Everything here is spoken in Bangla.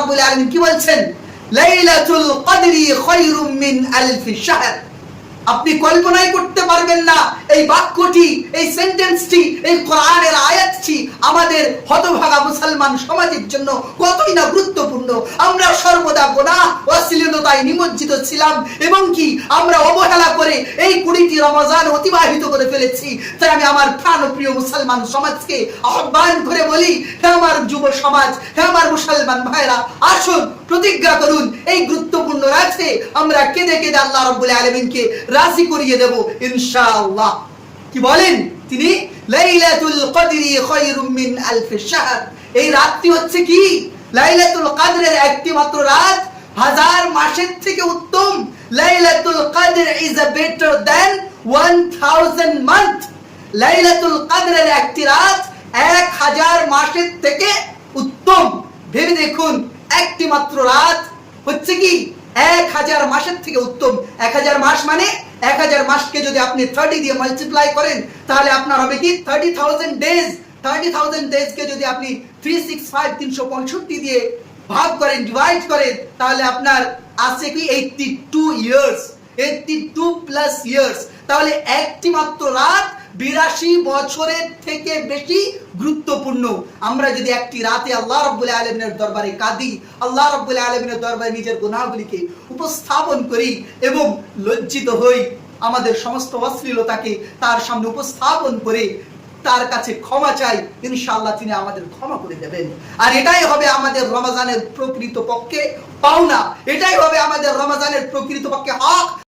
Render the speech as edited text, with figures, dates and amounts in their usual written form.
রাব্বুল আলামিন কি বলছেন? লাইলাতুল কদরি খায়রুম মিন আলফি শাহর। আপনি কল্পনাই করতে পারবেন না এই বাক্যটি, এই সেন্টেন্সটি, এই কোরআনের আয়াতটি আমাদের হতভাগা মুসলমান সমাজের জন্য কতই না গুরুত্বপূর্ণ। আমরা সর্বদা গুনাহ ও অশ্লীলতায় নিমজ্জিত ছিলাম এবং কি আমরা অবহেলা করে এই 20টি রমজান অতিবাহিত করে ফেলেছি। তাই আমি আমার প্রাণপ্রিয় মুসলমান সমাজকে আহ্বান করে বলি, হে আমার যুব সমাজ, হে আমার মুসলমান ভাইরা, আসুন প্রতিজ্ঞা করুন এই গুরুত্বপূর্ণ রাতে আমরা কেঁদে কেঁদে আল্লাহ রাব্বুল আলামিনকে রাজি করিয়ে দেব ইনশাআল্লাহ। কি বলেন তিনি? লাইলাতুল কদরি খায়রুম মিন আলফি শাহর। এই রাতটি হচ্ছে কি? লাইলাতুল কদরের একটি মাত্র রাত 1000 মাসের থেকে উত্তম। লাইলাতুল কদর is a better than 1000 month. লাইলাতুল কদরের একটি রাত 1000 মাসের থেকে উত্তম। ভেবে দেখুন, একটি মাত্র রাত হচ্ছে কি 1000 মাসের থেকে উত্তম। 1000 মাস মানে 1000 মাসকে যদি আপনি 30 দিয়ে মাল্টিপ্লাই করেন তাহলে আপনার হবে কি 30,000 ডেজ। 30,000 ডেজকে যদি আপনি 365 দিয়ে ভাগ করেন, ডিভাইড করেন, তাহলে আপনার আছে কি 82 ইয়ার্স। 82 plus years. তাহলে একটি মাত্র রাত 82 বছরের থেকে বেশি গুরুত্বপূর্ণ। আমরা যদি একটি রাতে আল্লাহ রাব্বুল আলামিনের দরবারে কাঁদি, আল্লাহ রাব্বুল আলামিনের দরবারে নিজের গুনাহগুলিকে উপস্থাপন করি এবং লজ্জিত হই, আমাদের সমস্ত অশ্লীলতাকে তার সামনে উপস্থাপন করে তার কাছে ক্ষমা চাই, ইনশাআল্লাহ তিনি আমাদের ক্ষমা করে দেবেন। আর এটাই হবে আমাদের রমজানের প্রকৃত পক্ষে পাওনা, এটাই হবে আমাদের রমজানের প্রকৃত পক্ষে হক।